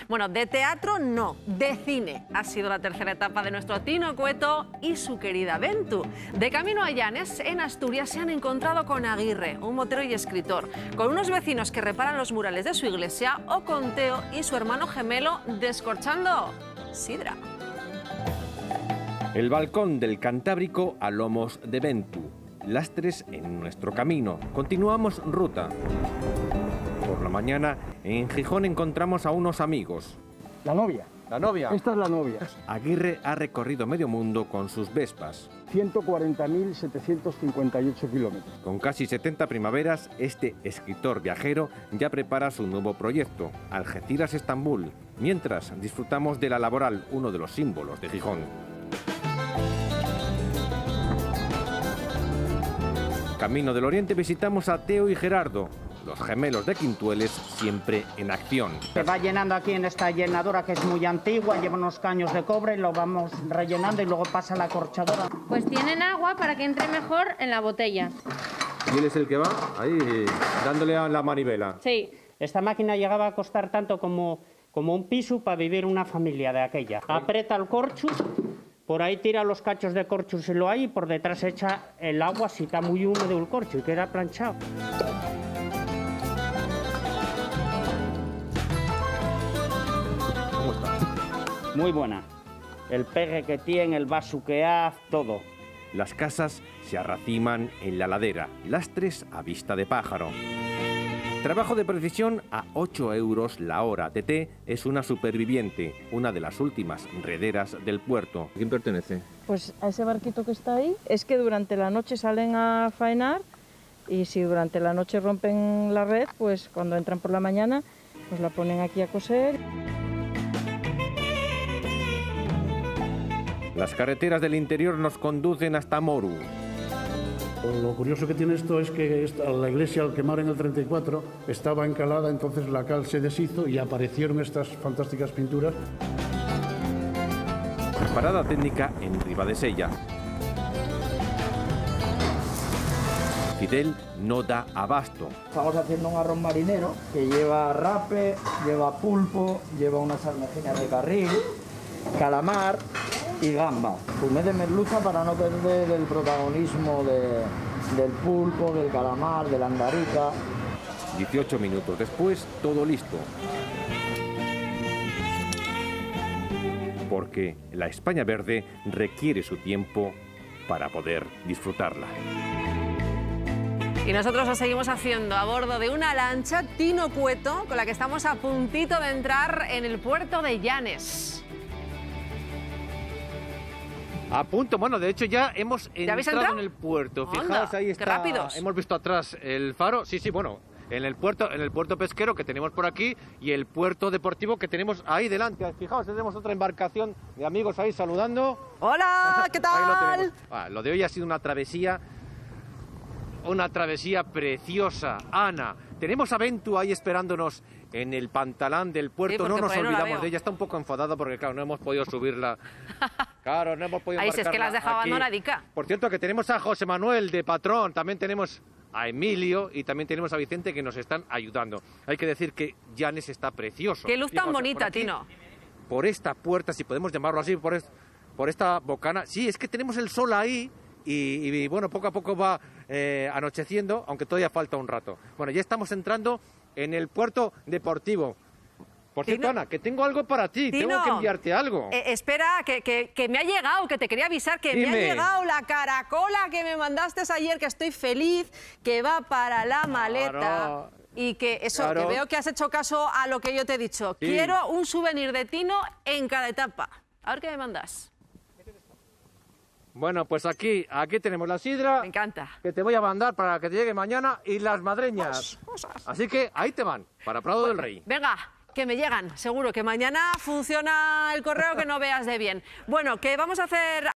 Bueno, de teatro no, de cine. Ha sido la tercera etapa de nuestro Tino Cueto y su querida Ventu. De camino a Llanes, en Asturias, se han encontrado con Aguirre, un motero y escritor, con unos vecinos que reparan los murales de su iglesia, o con Teo y su hermano gemelo descorchando sidra. El balcón del Cantábrico a lomos de Ventu. Lastres en nuestro camino. Continuamos ruta. Por la mañana, en Gijón encontramos a unos amigos. La novia. ¿La novia? Esta es la novia. Aguirre ha recorrido medio mundo con sus Vespas. 140.758 kilómetros. Con casi 70 primaveras, este escritor viajero ya prepara su nuevo proyecto, Algeciras-Estambul, mientras disfrutamos de la Laboral, uno de los símbolos de Gijón. Camino del Oriente visitamos a Teo y Gerardo, los gemelos de Quintueles, siempre en acción. Se va llenando aquí en esta llenadora que es muy antigua, lleva unos caños de cobre, lo vamos rellenando y luego pasa la corchadora. Pues tienen agua para que entre mejor en la botella. ¿Y él es el que va ahí dándole a la manivela? Sí. Esta máquina llegaba a costar tanto como un piso para vivir una familia de aquella. Aprieta el corcho, por ahí tira los cachos de corcho si lo hay y por detrás echa el agua si está muy húmedo el corcho y queda planchado. Muy buena. El pegue que tiene, el vaso que hace, todo. Las casas se arraciman en la ladera, lastres a vista de pájaro. Trabajo de precisión a 8 euros la hora. Tete es una superviviente, una de las últimas rederas del puerto. ¿A quién pertenece? Pues a ese barquito que está ahí. Es que durante la noche salen a faenar y si durante la noche rompen la red, pues cuando entran por la mañana, pues la ponen aquí a coser. Las carreteras del interior nos conducen hasta Moru. Lo curioso que tiene esto es que la iglesia al quemar en el 34 estaba encalada, entonces la cal se deshizo y aparecieron estas fantásticas pinturas. Parada técnica en Ribadesella. Fidel no da abasto. Estamos haciendo un arroz marinero que lleva rape, lleva pulpo, lleva unas almejinas de carril, calamar y gamba. Fumé de merluza para no perder el protagonismo del pulpo, del calamar, de la andarica. 18 minutos después, todo listo. Porque la España verde requiere su tiempo para poder disfrutarla. Y nosotros lo seguimos haciendo a bordo de una lancha Tino Cueto, con la que estamos a puntito de entrar en el puerto de Llanes. A punto, bueno, de hecho ya hemos entrado en el puerto. Fijaos, ahí está. ¡Qué rápidos! Hemos visto atrás el faro. Sí, bueno, en el puerto pesquero que tenemos por aquí y el puerto deportivo que tenemos ahí delante. Fijaos, tenemos otra embarcación de amigos ahí saludando. ¡Hola! ¿Qué tal? Ahí lo tenemos. Lo de hoy ha sido una travesía preciosa. Ana, tenemos a Ventu ahí esperándonos en el pantalán del puerto. Sí, no nos olvidamos de ella. Está un poco enfadada porque, claro, no hemos podido subirla. Claro, no hemos podido ahí, si es que las dejaba abandonadica. Por cierto, que tenemos a José Manuel de patrón, también tenemos a Emilio y también tenemos a Vicente que nos están ayudando. Hay que decir que Llanes está precioso. Qué luz tan bonita, aquí, Tino. Por esta puerta, si podemos llamarlo así, por esta bocana. Sí, es que tenemos el sol ahí y bueno, poco a poco va anocheciendo, aunque todavía falta un rato. Bueno, ya estamos entrando en el puerto deportivo. Por cierto, Ana, que tengo algo para ti. Tino, tengo que enviarte algo. Espera, que me ha llegado, que te quería avisar, que Dime. me ha llegado la caracola que me mandaste ayer, que estoy feliz, que va para la maleta. Claro. Y que eso, Claro. que veo que has hecho caso a lo que yo te he dicho. Sí. Quiero un souvenir de Tino en cada etapa. A ver qué me mandas. Bueno, pues aquí tenemos la sidra. Me encanta. Que te voy a mandar para que te llegue mañana y las madreñas. Así que ahí te van, para Prado del Rey. Venga, que me llegan. Seguro que mañana funciona el correo que no veas de bien. Bueno, que vamos a hacer...